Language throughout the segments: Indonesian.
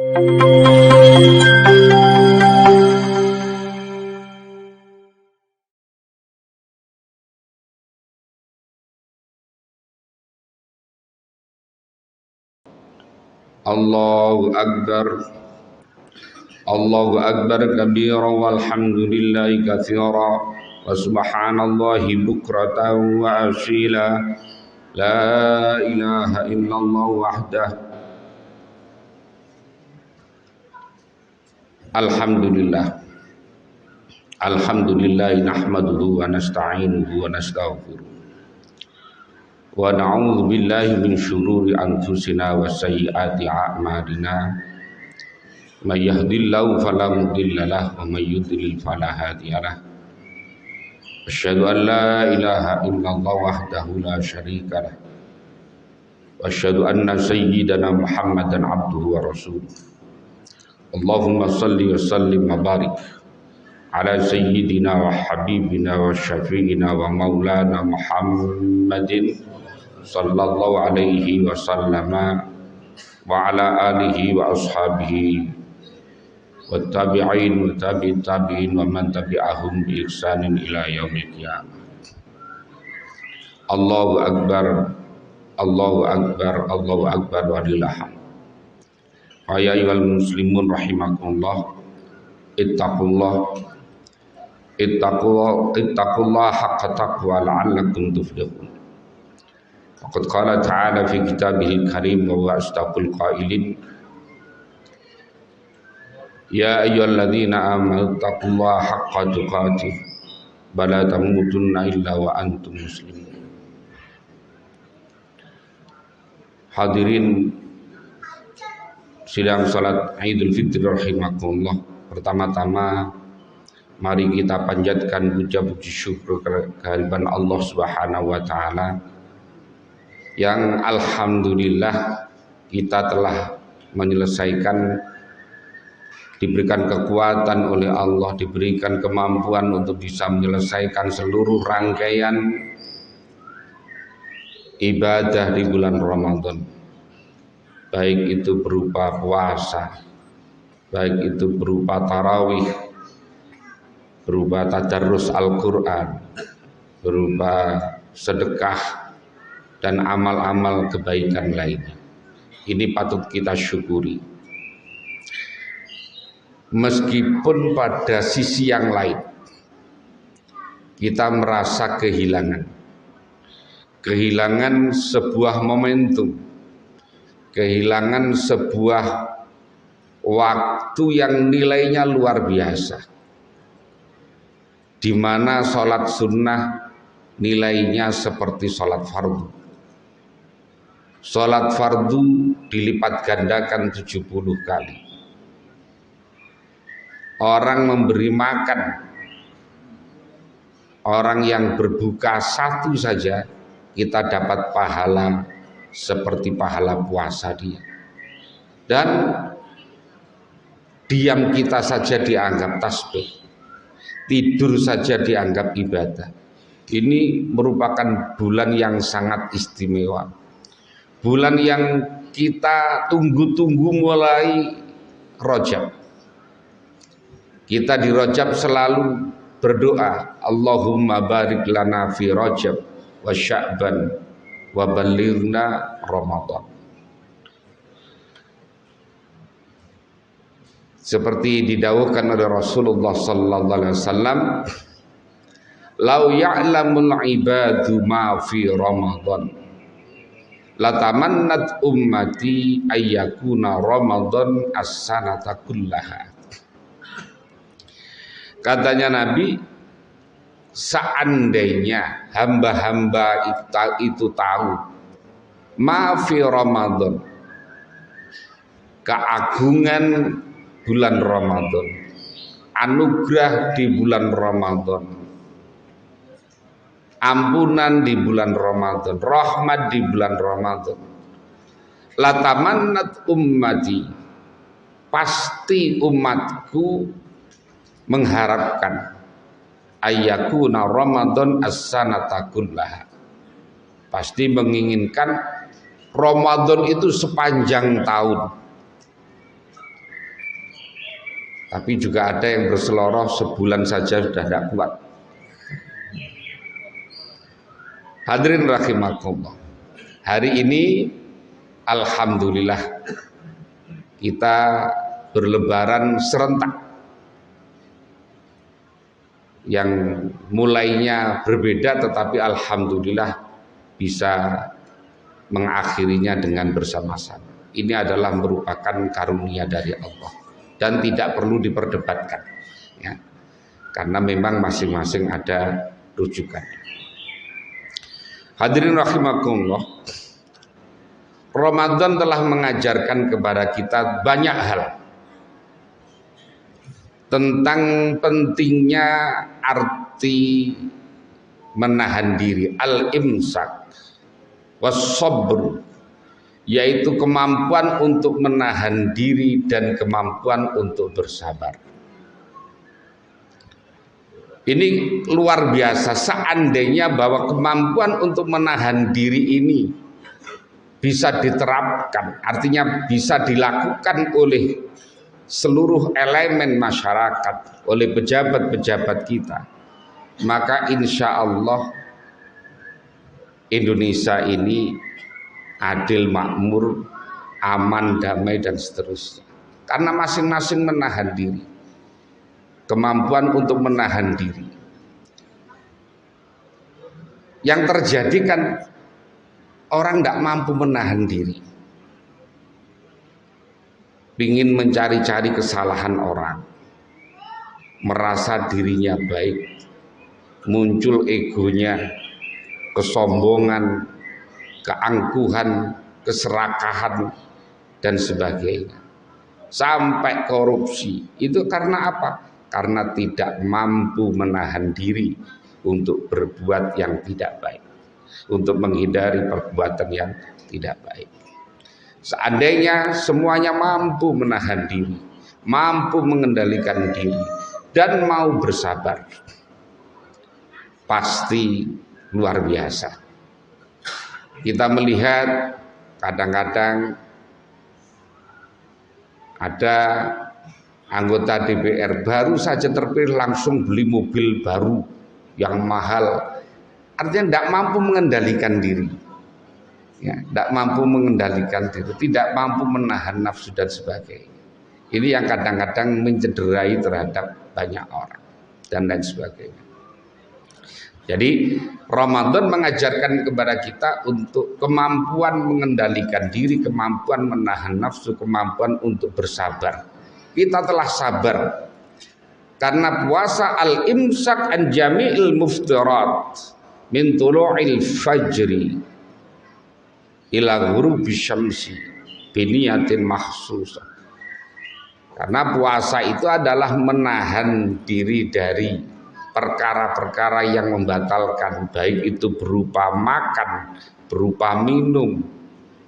Allahu Akbar. Allahu Akbar kabira walhamdulillahi katsira wa subhanallahi bukratan wa asila. La ilaha illallah wahdah. Alhamdulillah. Alhamdulillah nahmaduhu wa nasta'inuhu wa nastaghfiruh. Wa na'udzu billahi min syururi anfusina wa sayyiati a'malina. May yahdihillahu fala mudilla lahu wa may yudlil fala hadiya lahu. Asyhadu an la ilaha illallah wahdahu la syarika lahu. Wa asyhadu anna sayyidana Muhammadan abduhu wa rasuluh. Allahumma salli wa sallim wa barik ala sayyidina wa habibina wa syafi'ina wa maulana Muhammadin sallallahu alaihi wasallama wa ala alihi wa ashabihi wa tabi'in wa tabi'in tabi'in wa man tabi'ahum bi ihsanin ila yaumil qiyamah. Allahu akbar, Allahu akbar, Allahu akbar wa lillaham. Ya ayyuhal muslimun rahimakumullah, ittaqullah haqqa taqwa la'allakum tuflihun. Faqad qala ta'ala fi kitabihil karim wa huwa asdaqul qailin. Ya ayyuhalladzina amanu taqullaha haqqa tuqatih wa la tamutunna illa wa antum muslimun. Hadirin sidang salat Idul Fitri rahimakumullah. Pertama-tama mari kita panjatkan puja-puji syukur kehadiran Allah Subhanahu wa taala yang alhamdulillah kita telah menyelesaikan, diberikan kekuatan oleh Allah, diberikan kemampuan untuk bisa menyelesaikan seluruh rangkaian ibadah di bulan Ramadan, baik itu berupa puasa, baik itu berupa tarawih, berupa tadarrus Al-Quran, berupa sedekah dan amal-amal kebaikan lainnya. Ini patut kita syukuri. Meskipun pada sisi yang lain kita merasa kehilangan sebuah momentum, kehilangan sebuah waktu yang nilainya luar biasa, di mana sholat sunnah nilainya seperti sholat fardu. Sholat fardu dilipat gandakan 70 kali. Orang memberi makan, orang yang berbuka satu saja, kita dapat pahala seperti pahala puasa dia. Dan diam kita saja dianggap tasbih, tidur saja dianggap ibadah. Ini merupakan bulan yang sangat istimewa, bulan yang kita tunggu-tunggu mulai Rajab. Kita di Rajab selalu berdoa, Allahumma barik lana fi Rajab wa Sya'ban wa balighna Ramadan. Seperti didawuhkan oleh Rasulullah sallallahu alaihi wasallam, "Lau ya'lamul ibadu ma fi Ramadan, latamannat ummati ayyakuna Ramadan as-sanata kullaha." Katanya Nabi, seandainya hamba-hamba itu tahu ma fi Ramadan, keagungan bulan Ramadan, anugerah di bulan Ramadan, ampunan di bulan Ramadan, rahmat di bulan Ramadan, latamannat ummati, pasti umatku mengharapkan ayyakuna Ramadan as-sanata kullaha, pasti menginginkan Ramadan itu sepanjang tahun. Tapi juga ada yang berseloroh sebulan saja sudah tidak kuat. Hadirin rahimakumullah. Hari ini alhamdulillah kita berlebaran serentak. Yang mulainya berbeda tetapi alhamdulillah bisa mengakhirinya dengan bersama-sama. Ini adalah merupakan karunia dari Allah dan tidak perlu diperdebatkan ya. Karena memang masing-masing ada rujukan. Hadirin rahimakumullah, Ramadan telah mengajarkan kepada kita banyak hal tentang pentingnya arti menahan diri, al-imsak was-sabr, yaitu kemampuan untuk menahan diri dan kemampuan untuk bersabar. Ini luar biasa. Seandainya bahwa kemampuan untuk menahan diri ini bisa diterapkan, artinya bisa dilakukan oleh seluruh elemen masyarakat, oleh pejabat-pejabat kita, maka insya Allah Indonesia ini adil, makmur, aman, damai dan seterusnya. Karena masing-masing menahan diri, kemampuan untuk menahan diri. Yang terjadi kan orang tidak mampu menahan diri, ingin mencari-cari kesalahan orang, merasa dirinya baik, muncul egonya, kesombongan, keangkuhan, keserakahan dan sebagainya, sampai korupsi. Itu karena apa? Karena tidak mampu menahan diri untuk berbuat yang tidak baik, untuk menghindari perbuatan yang tidak baik. Seandainya semuanya mampu menahan diri, mampu mengendalikan diri, dan mau bersabar, pasti luar biasa. Kita melihat kadang-kadang ada anggota DPR baru saja terpilih langsung beli mobil baru yang mahal, artinya tidak mampu mengendalikan diri. Ya, tidak mampu mengendalikan diri, tidak mampu menahan nafsu dan sebagainya. Ini yang kadang-kadang mencederai terhadap banyak orang dan lain sebagainya. Jadi Ramadan mengajarkan kepada kita untuk kemampuan mengendalikan diri, kemampuan menahan nafsu, kemampuan untuk bersabar. Kita telah sabar karena puasa al-imsak an jami'il muftirat min tulu'il fajri ila ghurubi syamsi biniyatin mahsusah. Karena puasa itu adalah menahan diri dari perkara-perkara yang membatalkan, baik itu berupa makan, berupa minum,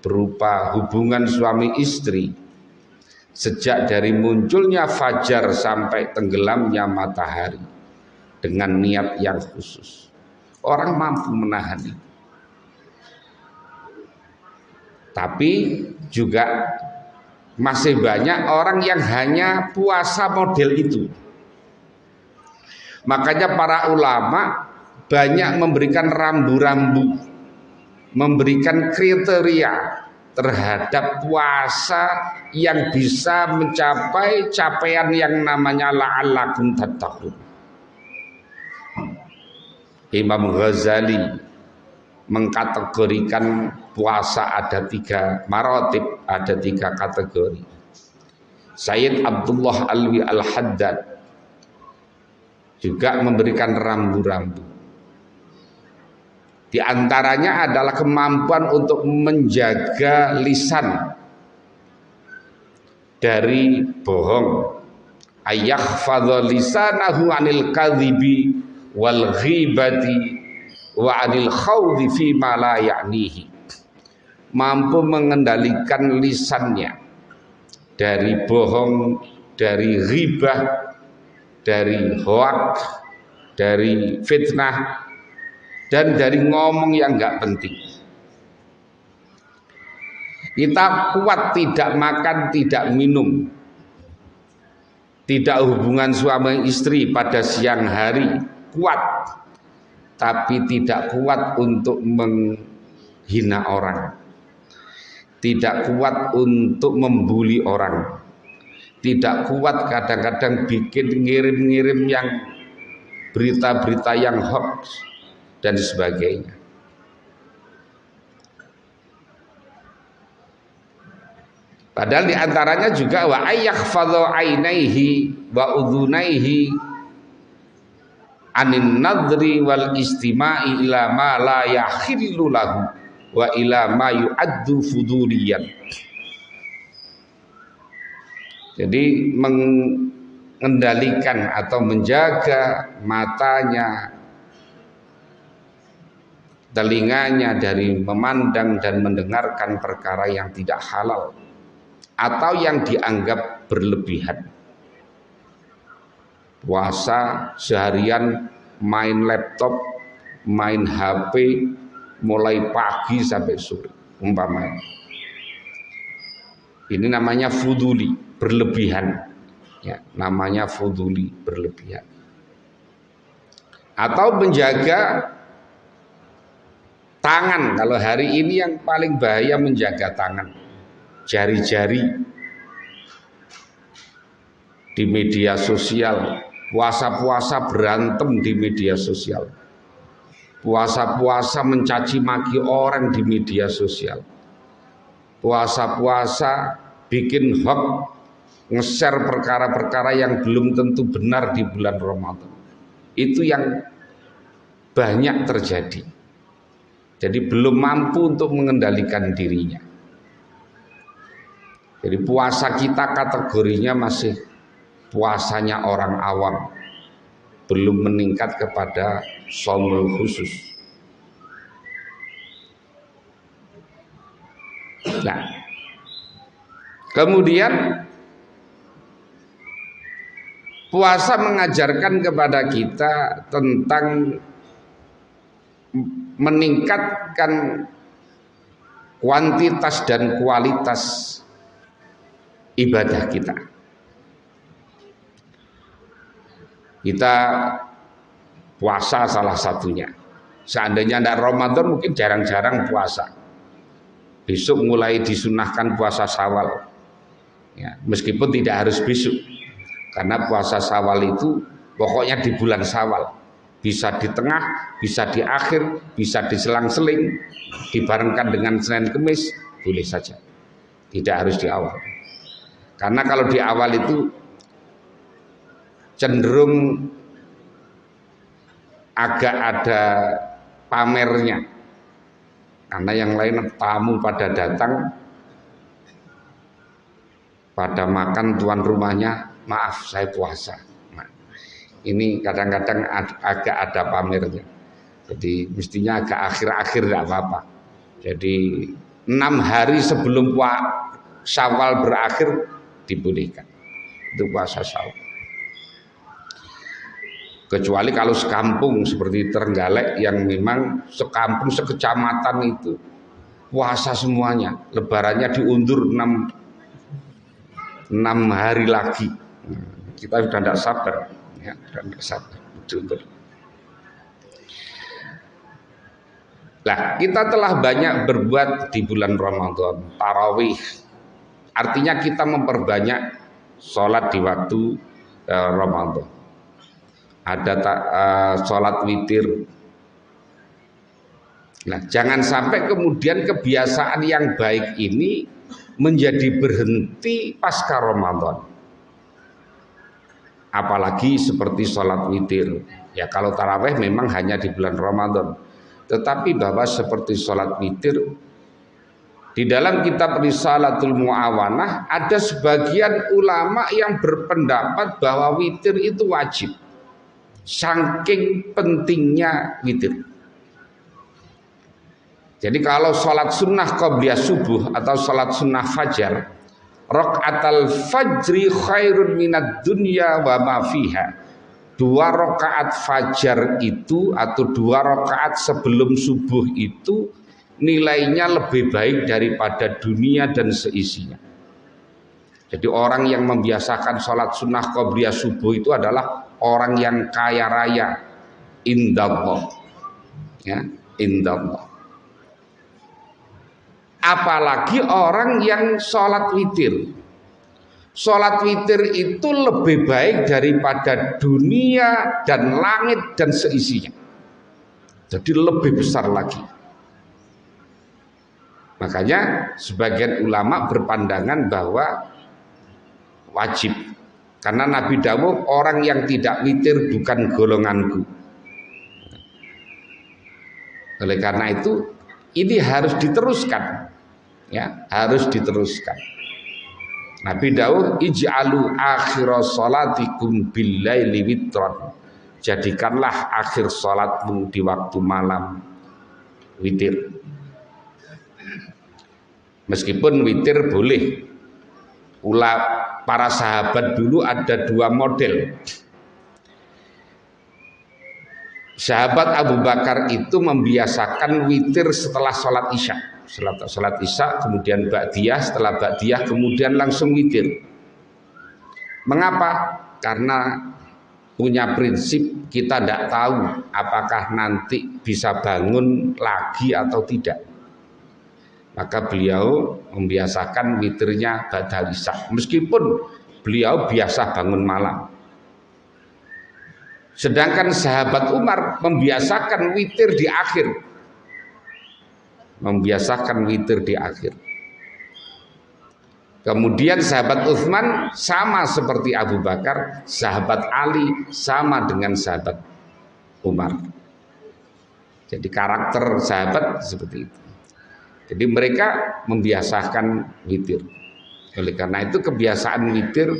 berupa hubungan suami istri, sejak dari munculnya fajar sampai tenggelamnya matahari, dengan niat yang khusus. Orang mampu menahan itu. Tapi juga masih banyak orang yang hanya puasa model itu. Makanya para ulama banyak memberikan rambu-rambu, memberikan kriteria terhadap puasa yang bisa mencapai capaian yang namanya la'allakum tattaqun. Imam Ghazali mengkategorikan puasa ada 3 maratib, ada 3 kategori. Sayyid Abdullah Alwi Al-Haddad juga memberikan rambu-rambu. Di antaranya adalah kemampuan untuk menjaga lisan dari bohong, ayakhfadha lisanahu anil kadhibi wal ghibati wa anil khawdi fi ma la ya'nihi. Mampu mengendalikan lisannya dari bohong, dari ghibah, dari hoak, dari fitnah, dan dari ngomong yang enggak penting. Kita kuat tidak makan, tidak minum, Tidak hubungan suami istri pada siang hari kuat, tapi tidak kuat untuk menghina orang, tidak kuat untuk membuli orang, tidak kuat kadang-kadang bikin ngirim-ngirim yang berita-berita yang hoax dan sebagainya. Padahal diantaranya juga wa ayakhfadhu ainaihi wa udhunaihi anin nadri wal istima'i ila ma la yakhillu lahu wa ila ma yu'addu fuduliyan. Jadi mengendalikan atau menjaga matanya, telinganya dari memandang dan mendengarkan perkara yang tidak halal atau yang dianggap berlebihan. Puasa seharian main laptop, main HP mulai pagi sampai sore umpamanya. Ini namanya fuduli, berlebihan. Ya, namanya fuduli, berlebihan. Atau menjaga tangan. Kalau hari ini yang paling bahaya menjaga tangan. Jari-jari di media sosial, puasa-puasa berantem di media sosial, puasa-puasa mencaci maki orang di media sosial, puasa-puasa bikin hoax, nge-share perkara-perkara yang belum tentu benar di bulan Ramadan. Itu yang banyak terjadi. Jadi belum mampu untuk mengendalikan dirinya. Jadi puasa kita kategorinya masih puasanya orang awam, belum meningkat kepada shaumul khusus. Nah, kemudian puasa mengajarkan kepada kita tentang meningkatkan kuantitas dan kualitas ibadah kita. Kita puasa salah satunya. Seandainya tidak Ramadan mungkin jarang-jarang puasa. Besok mulai disunahkan puasa Syawal. Ya, meskipun tidak harus besok. Karena puasa Syawal itu pokoknya di bulan Syawal. Bisa di tengah, bisa di akhir, bisa diselang-seling, dibarengkan dengan Senin Kemis, boleh saja. Tidak harus di awal. Karena kalau di awal itu cenderung agak ada pamernya. Karena yang lain tamu pada datang, pada makan tuan rumahnya, maaf saya puasa. Nah, ini kadang-kadang agak ada pamernya. Jadi mestinya agak akhir-akhir tidak apa-apa. Jadi 6 hari sebelum Syawal berakhir dibolehkan. Itu puasa Syawal. Kecuali kalau sekampung seperti Trenggalek yang memang sekampung sekecamatan itu puasa semuanya, lebarannya diundur 6 hari lagi. Kita sudah tidak sabar, ya, sudah tidak sabar diundur. Nah, kita telah banyak berbuat di bulan Ramadan, tarawih. Artinya kita memperbanyak sholat di waktu Ramadan. Ada sholat witir. Nah, jangan sampai kemudian kebiasaan yang baik ini menjadi berhenti pasca Ramadan. Apalagi seperti sholat witir. Ya kalau tarawih memang hanya di bulan Ramadan. Tetapi bahwa seperti sholat witir, di dalam kitab Risalatul Mu'awanah ada sebagian ulama yang berpendapat bahwa witir itu wajib. Saking pentingnya witir. Jadi kalau sholat sunnah qabliyah subuh atau sholat sunnah fajar, rakaatal fajri khairun minad dunya wa ma fiha. 2 rakaat fajar itu atau 2 rakaat sebelum subuh itu nilainya lebih baik daripada dunia dan seisinya. Jadi orang yang membiasakan sholat sunnah qobliyah subuh itu adalah orang yang kaya raya indallah, ya, indallah. Apalagi orang yang sholat witir. Sholat witir itu lebih baik daripada dunia dan langit dan seisinya. Jadi lebih besar lagi. Makanya sebagian ulama berpandangan bahwa wajib, karena Nabi dawuh orang yang tidak witir bukan golonganku. Oleh karena itu ini harus diteruskan, ya, harus diteruskan. Nabi dawuh ij'alu akhira salatikum billaili witran, jadikanlah akhir salatmu di waktu malam witir. Meskipun witir boleh, para sahabat dulu ada dua model. Sahabat Abu Bakar itu membiasakan witir setelah sholat isya. Sholat isya, kemudian ba'diyah, setelah ba'diyah kemudian langsung witir. Mengapa? Karena punya prinsip kita tidak tahu apakah nanti bisa bangun lagi atau tidak. Maka beliau membiasakan witirnya ba'da isya, meskipun beliau biasa bangun malam. Sedangkan sahabat Umar membiasakan witir di akhir. Membiasakan witir di akhir. Kemudian sahabat Utsman sama seperti Abu Bakar, sahabat Ali sama dengan sahabat Umar. Jadi karakter sahabat seperti itu. Jadi mereka membiasakan witir. Oleh karena itu kebiasaan witir,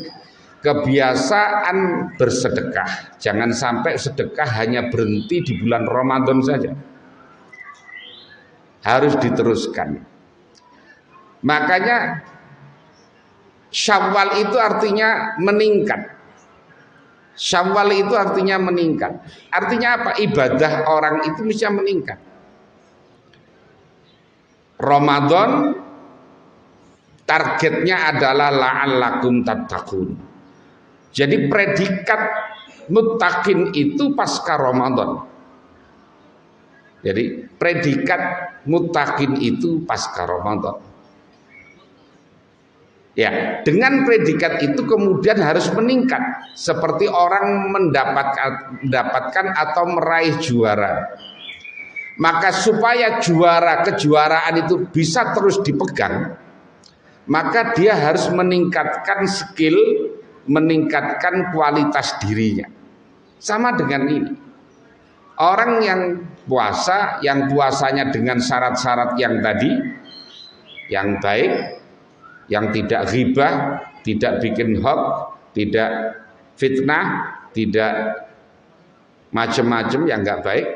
kebiasaan bersedekah. Jangan sampai sedekah hanya berhenti di bulan Ramadan saja. Harus diteruskan. Makanya Syawal itu artinya meningkat. Syawal itu artinya meningkat. Artinya apa? Ibadah orang itu bisa meningkat. Ramadan targetnya adalah la'allakum tattaqun. Jadi predikat muttaqin itu pasca Ramadan. Jadi predikat muttaqin itu pasca Ramadan. Ya, dengan predikat itu kemudian harus meningkat seperti orang mendapatkan atau meraih juara. Maka supaya kejuaraan itu bisa terus dipegang, maka dia harus meningkatkan skill, meningkatkan kualitas dirinya. Sama dengan ini. Orang yang puasa, yang puasanya dengan syarat-syarat yang tadi, yang baik, yang tidak ghibah, tidak bikin hoax, tidak fitnah, tidak macam-macam yang enggak baik,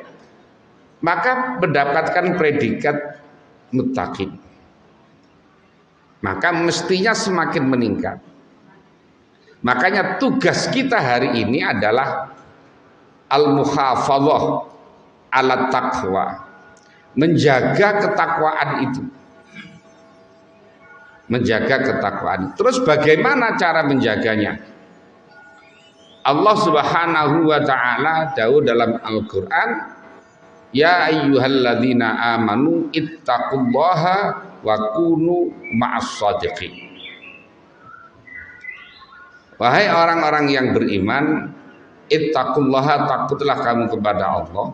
maka mendapatkan predikat muttaqin. Maka mestinya semakin meningkat. Makanya tugas kita hari ini adalah al-muhafadzah ala taqwa, menjaga ketakwaan itu. Menjaga ketakwaan. Terus bagaimana cara menjaganya? Allah Subhanahu wa taala dawuh dalam Al-Qur'an, ya ayyuhalladzina amanu ittaqullaha wa kunu ma'as shadiqin. Wahai orang-orang yang beriman, ittaqullaha, takutlah kamu kepada Allah,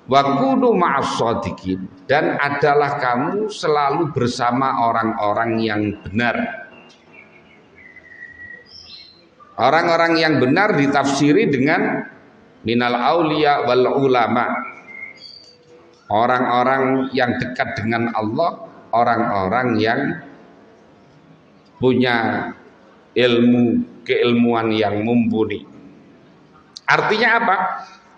wa kunu ma'as shadiqin, dan adalah kamu selalu bersama orang-orang yang benar. Orang-orang yang benar ditafsiri dengan minal auliya wal ulama. Orang-orang yang dekat dengan Allah, orang-orang yang punya keilmuan yang mumpuni. Artinya apa?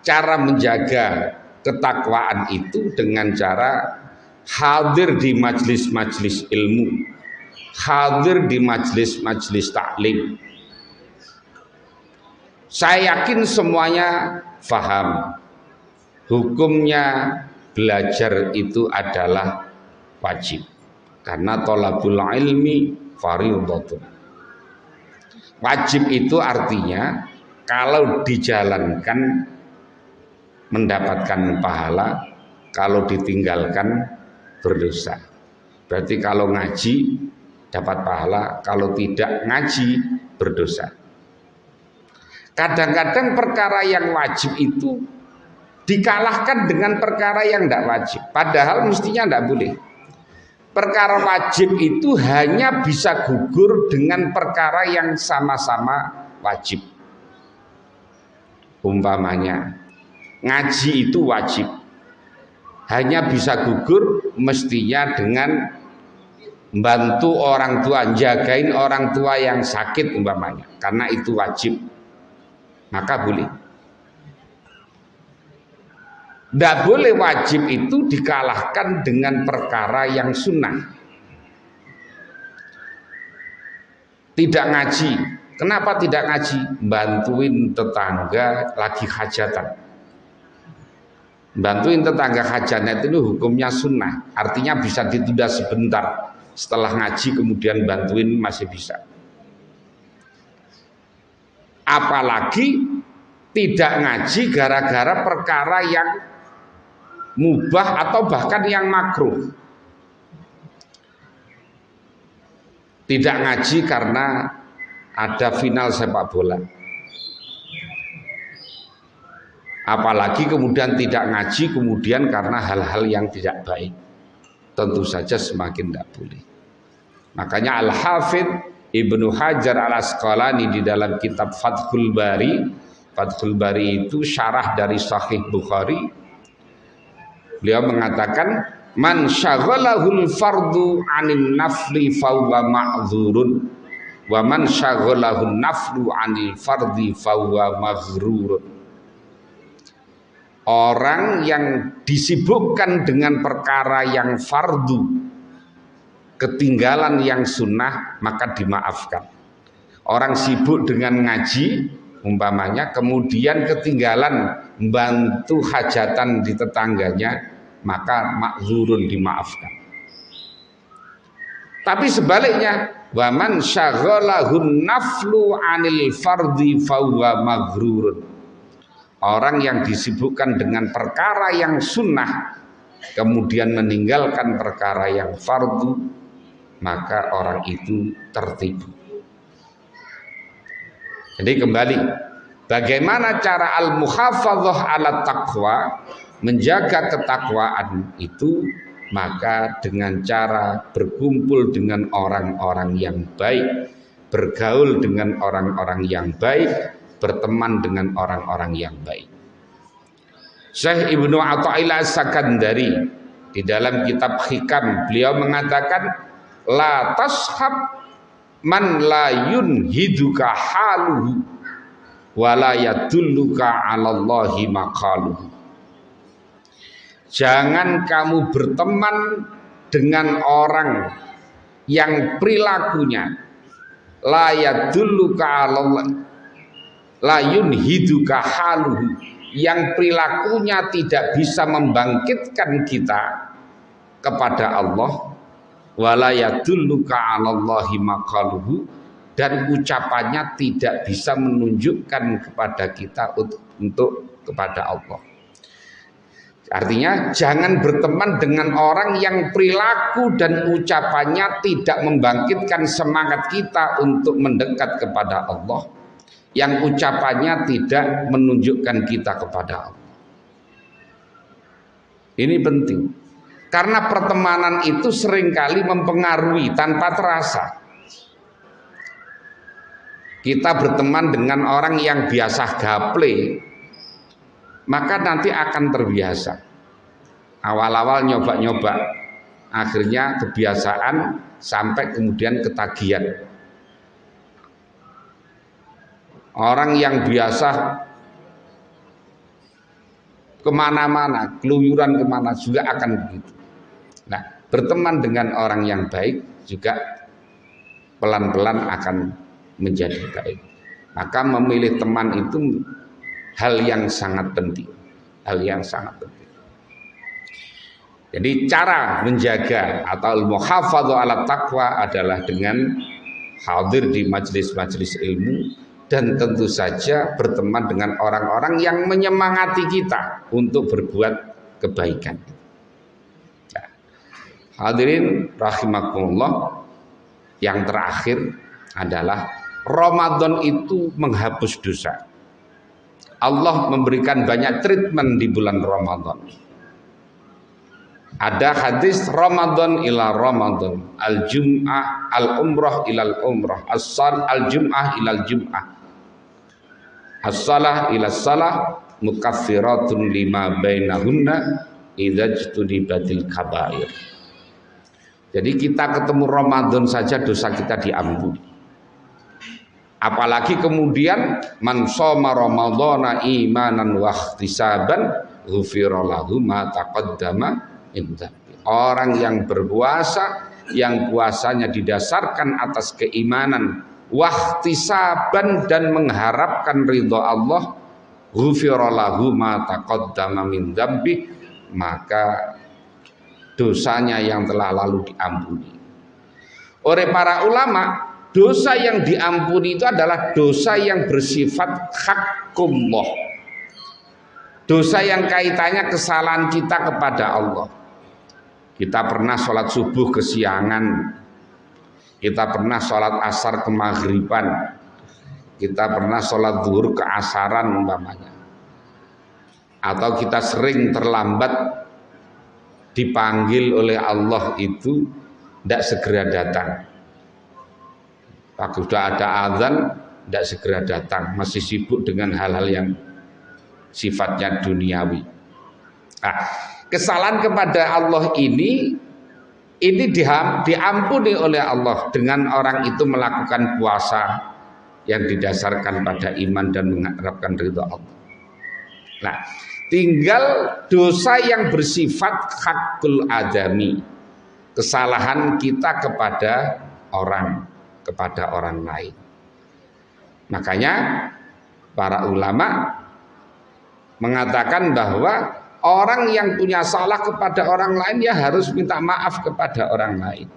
Cara menjaga ketakwaan itu dengan cara hadir di majlis-majlis ilmu, hadir di majlis-majlis taklim. Saya yakin semuanya faham hukumnya. Belajar itu adalah wajib, karena thalabul ilmi fardhatun. Wajib itu artinya kalau dijalankan mendapatkan pahala, kalau ditinggalkan berdosa. Berarti kalau ngaji dapat pahala, kalau tidak ngaji berdosa. Kadang-kadang perkara yang wajib itu dikalahkan dengan perkara yang tidak wajib, padahal mestinya tidak boleh. Perkara wajib itu hanya bisa gugur dengan perkara yang sama-sama wajib. Umpamanya ngaji itu wajib, hanya bisa gugur mestinya dengan membantu orang tua, jagain orang tua yang sakit umpamanya, karena itu wajib, maka boleh. Tidak boleh wajib itu dikalahkan dengan perkara yang sunnah. Tidak ngaji. Kenapa tidak ngaji? Bantuin tetangga lagi hajatan. Bantuin tetangga hajatan itu hukumnya sunnah. Artinya bisa ditunda sebentar. Setelah ngaji kemudian bantuin masih bisa. Apalagi tidak ngaji gara-gara perkara yang mubah atau bahkan yang makruh. Tidak ngaji karena ada final sepak bola. Apalagi kemudian tidak ngaji kemudian karena hal-hal yang tidak baik. Tentu saja semakin tidak boleh. Makanya Al-Hafidh Ibnu Hajar Al-Asqalani di dalam kitab Fathul Bari, Fathul Bari itu syarah dari Sahih Bukhari, beliau mengatakan man syaghalahul fardu 'anil nafli fahuwa ma'dzurun wa man syaghalahun naflu 'anil fardi fahuwa maghrurun. Orang yang disibukkan dengan perkara yang fardu, ketinggalan yang sunnah, maka dimaafkan. Orang sibuk dengan ngaji umpamanya kemudian ketinggalan membantu hajatan di tetangganya, maka makzurun, dimaafkan. Tapi sebaliknya, waman syaghalahun naflu 'anil fardi fahuwa maghrurun. Orang yang disibukkan dengan perkara yang sunnah kemudian meninggalkan perkara yang fardu, maka orang itu tertipu. Jadi kembali, bagaimana cara al-muhafadzah ala taqwa, menjaga ketakwaan itu, maka dengan cara berkumpul dengan orang-orang yang baik, bergaul dengan orang-orang yang baik, berteman dengan orang-orang yang baik. Syekh Ibnu Athaillah As-Sakandari di dalam kitab Hikam, beliau mengatakan la tashab man la yunhiduka haluhu wa la yadulluka 'alallahi maqaluhu. Jangan kamu berteman dengan orang yang perilakunya la yadulluka 'alallahi, la yunhiduka haluhu, yang perilakunya tidak bisa membangkitkan kita kepada Allah, wala yadulluka 'alallahi maqaluhu, dan ucapannya tidak bisa menunjukkan kepada kita untuk kepada Allah. Artinya jangan berteman dengan orang yang perilaku dan ucapannya tidak membangkitkan semangat kita untuk mendekat kepada Allah, yang ucapannya tidak menunjukkan kita kepada Allah. Ini penting. Karena pertemanan itu seringkali mempengaruhi tanpa terasa. Kita berteman dengan orang yang biasa gaple, maka nanti akan terbiasa. Awal-awal nyoba-nyoba, akhirnya kebiasaan sampai kemudian ketagihan. Orang yang biasa kemana-mana, keluyuran kemana juga akan begitu. Nah, berteman dengan orang yang baik juga pelan-pelan akan menjadi baik. Maka memilih teman itu hal yang sangat penting. Hal yang sangat penting. Jadi cara menjaga atau al-muhafadzah ala taqwa adalah dengan hadir di majelis-majelis ilmu, dan tentu saja berteman dengan orang-orang yang menyemangati kita untuk berbuat kebaikan. Nah, hadirin rahimakumullah, yang terakhir adalah Ramadan itu menghapus dosa. Allah memberikan banyak treatment di bulan Ramadan. Ada hadis Ramadan ila Ramadan, al-jum'ah al-umrah ilal umrah, al-jum'ah ilal jum'ah, as-salah ila salah, mukaffiratun lima bainahunna idza jtunibatil kabair. Jadi kita ketemu Ramadan saja dosa kita diampuni. Apalagi kemudian man shoma ramadhana imanan wa ihtisaban ghufira lahu ma taqaddama min dzambi. Orang yang berpuasa, yang puasanya didasarkan atas keimanan, wa ihtisaban, dan mengharapkan ridha Allah, ghufira lahu ma taqaddama min dzambi, maka dosanya yang telah lalu diampuni. Oleh para ulama, dosa yang diampuni itu adalah dosa yang bersifat haqqullah. Dosa yang kaitannya kesalahan kita kepada Allah. Kita pernah sholat subuh kesiangan, kita pernah sholat asar kemaghriban, kita pernah sholat zuhur keasaran umpamanya, atau kita sering terlambat dipanggil oleh Allah itu tidak segera datang. Pak sudah ada azan, tidak segera datang, masih sibuk dengan hal-hal yang sifatnya duniawi. Nah, kesalahan kepada Allah ini diampuni oleh Allah dengan orang itu melakukan puasa yang didasarkan pada iman dan mengharapkan ridha Allah. Nah, tinggal dosa yang bersifat hakul adami, kesalahan kita kepada orang lain. Makanya para ulama mengatakan bahwa orang yang punya salah kepada orang lain ya harus minta maaf kepada orang lain.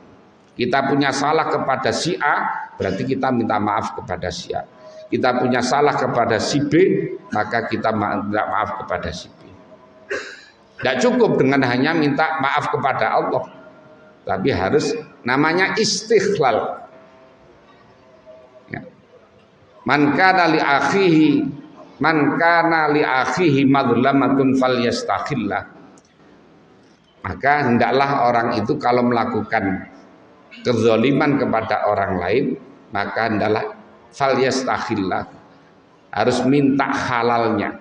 Kita punya salah kepada si A, berarti kita minta maaf kepada si A. Kita punya salah kepada si B, maka kita minta maaf kepada si B. Tidak cukup dengan hanya minta maaf kepada Allah, tapi harus namanya istighlal. Ya. Man kana li akhihi madlamatun falyastakhillah. Maka hendaklah orang itu kalau melakukan kezaliman kepada orang lain, maka hendaklah falyastakhillah, harus minta halalnya.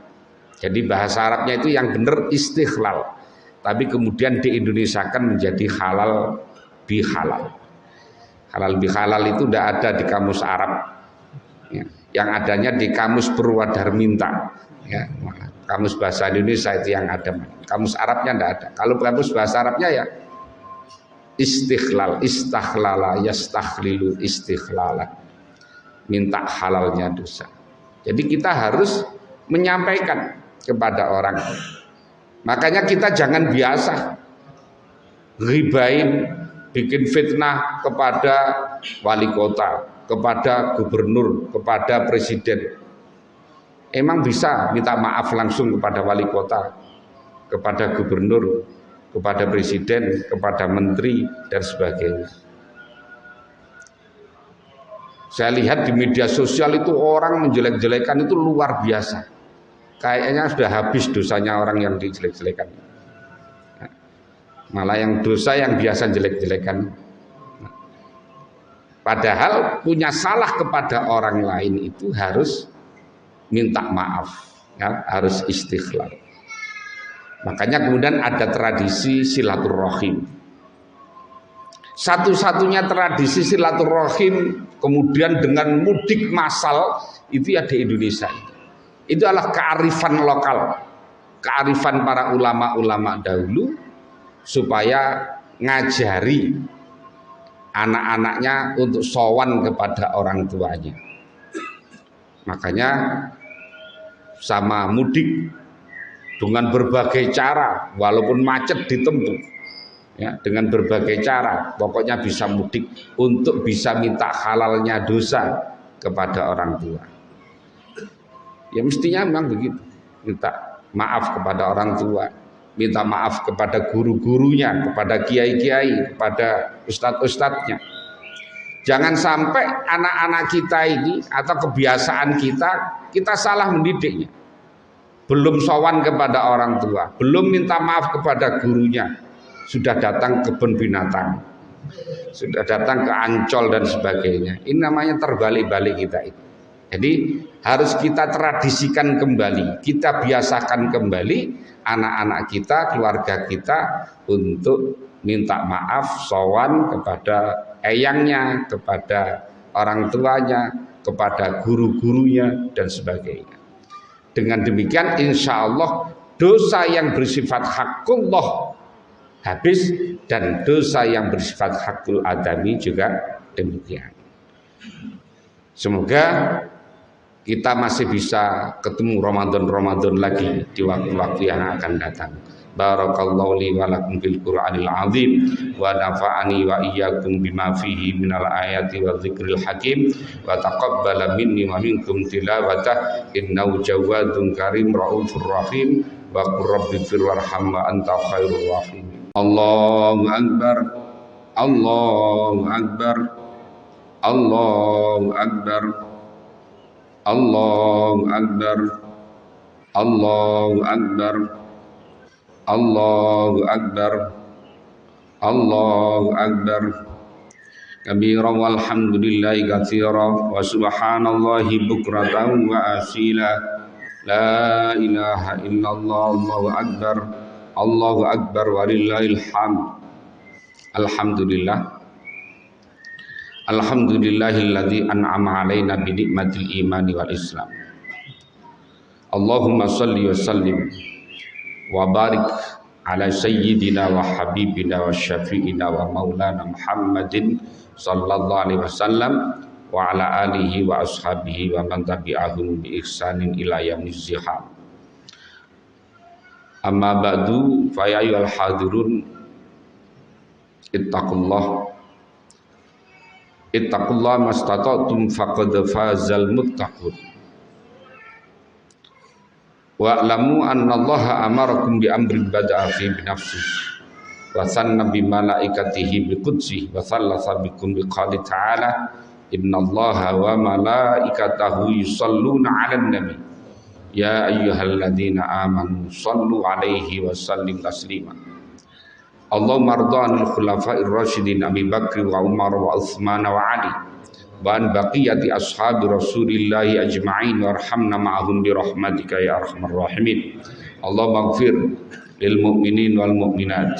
Jadi bahasa Arabnya itu yang benar istighlal, tapi kemudian diindonesiakan menjadi halal bihalal. Halal bihalal itu tidak ada di kamus Arab, ya. Yang adanya di kamus Purwadarminta, ya. Kamus bahasa Indonesia itu yang ada, kamus Arabnya tidak ada. Kalau kamus bahasa Arabnya ya istighlal, istakhlala yastakhlilu istighlala, minta halalnya dosa. Jadi kita harus menyampaikan kepada orang. Makanya kita jangan biasa ghibain, bikin fitnah kepada wali kota, kepada gubernur, kepada presiden. Emang bisa minta maaf langsung kepada wali kota, kepada gubernur, kepada presiden, kepada menteri, dan sebagainya. Saya lihat di media sosial itu orang menjelek-jelekan itu luar biasa. Kayaknya sudah habis dosanya orang yang dijelek-jelekan. Malah yang dosa yang biasa jelek-jelekan. Padahal punya salah kepada orang lain itu harus minta maaf, ya, harus istighlal. Makanya kemudian ada tradisi silaturahim. Satu-satunya tradisi silaturahim kemudian dengan mudik massal itu ya di Indonesia. Itu adalah kearifan lokal, kearifan para ulama-ulama dahulu supaya ngajari anak-anaknya untuk sowan kepada orang tuanya. Makanya sama mudik dengan berbagai cara, walaupun macet ditempuh, ya, dengan berbagai cara, pokoknya bisa mudik untuk bisa minta halalnya dosa kepada orang tua. Ya mestinya memang begitu, minta maaf kepada orang tua, minta maaf kepada guru-gurunya, kepada kiai-kiai, kepada ustadz-ustadznya. Jangan sampai anak-anak kita ini atau kebiasaan kita salah mendidiknya. Belum sowan kepada orang tua, belum minta maaf kepada gurunya, sudah datang ke kebun binatang, sudah datang ke Ancol dan sebagainya. Ini namanya terbalik-balik kita itu. Jadi harus kita tradisikan kembali, kita biasakan kembali anak-anak kita, keluarga kita untuk minta maaf, sowan kepada eyangnya, kepada orang tuanya, kepada guru-gurunya dan sebagainya. Dengan demikian insya Allah dosa yang bersifat hakullah habis dan dosa yang bersifat hakul adami juga demikian. Semoga kita masih bisa ketemu Ramadan lagi di waktu-waktu yang akan datang. Barakallahu li wa lakum fil Qur'anil azim wa nafa'ani wa iyyakum bima fihi minal ayati wa dzikril hakim wa taqabbala minni wa minkum tilawatah innahu jawadun karim raufur rahim wa qur rabbighfir warham wa anta khairur rahimin. Allahu akbar, Allahu akbar, Allahu akbar, Allahu akbar, Allahu akbar, Allahu akbar, Allahu akbar. Kabira walhamdulillahi katsira wa subhanallahi bukratan wa asila. La ilaha illallah, Allahu akbar, Allahu akbar walillahil hamd. Alhamdulillah. Alhamdulillahilladzi an'ama 'alaina bi nikmatil imani wal islam. Allahumma shalli wa sallim wa barik ala sayyidina wa habibina wa syafi'ina wa maulana Muhammadin sallallahu alaihi wasallam wa ala alihi wa ashabihi wa man tabi'ahum bi ihsanin ila yaumil zihab. Amma ba'du fa ya ayyuhal hadirun ittaqullah mastata'tum faqad fazal muttaqun. Wa'lamu annallaha amarakum bi amrin bada'a fi binafsihi wa sanna bi malaikatihi bi qudsihi wa sallasa bikum bi qali ta'ala innallaha wa malaikatahu yusalluna 'alan nabi ya ayyuhalladzina amanu sallu 'alaihi wa sallim taslima. Allahumma arda'anil khulafa'ir rasyidin Abi Bakr wa Umar wa Utsman wa Ali wa an baqiyati ashabi Rasulillahi ajma'in warhamna ma'ahum bi rahmatika ya arhamar rahimin. Allahumma ighfir lil mu'minin wal mu'minat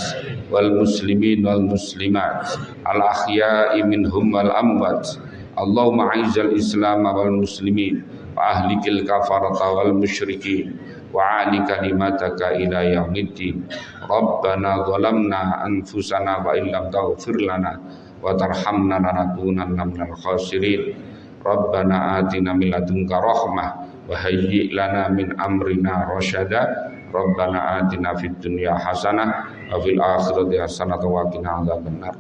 wal muslimin wal muslimat al ahya'i minhum wal amwat. Allahumma a'izzal islam wal muslimin wa ahlikil kafarata wal musyrikin wa ali kalimataka ila yaumiddin. Rabbana zalamna anfusana wa illam taghfir lana wa tarhamna lanakunanna minal khasirin. Rabbana atina min ladunka rahmah wa hayyi' lana min amrina rasyada. Rabbana atina fid dunya hasanah wa fil akhirati hasanah wa qina adzabannar.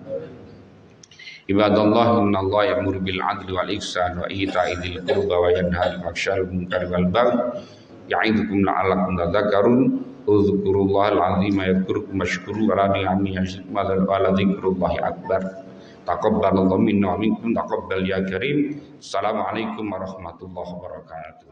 Ibadallah innallaha ya'muru bil 'adli wal ihsani wa ita'i dzil qurba wa yanha 'anil fahsya'i wal munkari wal baghi ya'idukum la'allakum tadhakkarun. Udzkurullahal 'azima yadhkurukum washkuru 'ala ni'amihi yazidkum wa la dzikrullahi akbar. Taqabbalallahu minna wa minkum taqabbal ya karim. Assalamualaikum warahmatullahi wabarakatuh.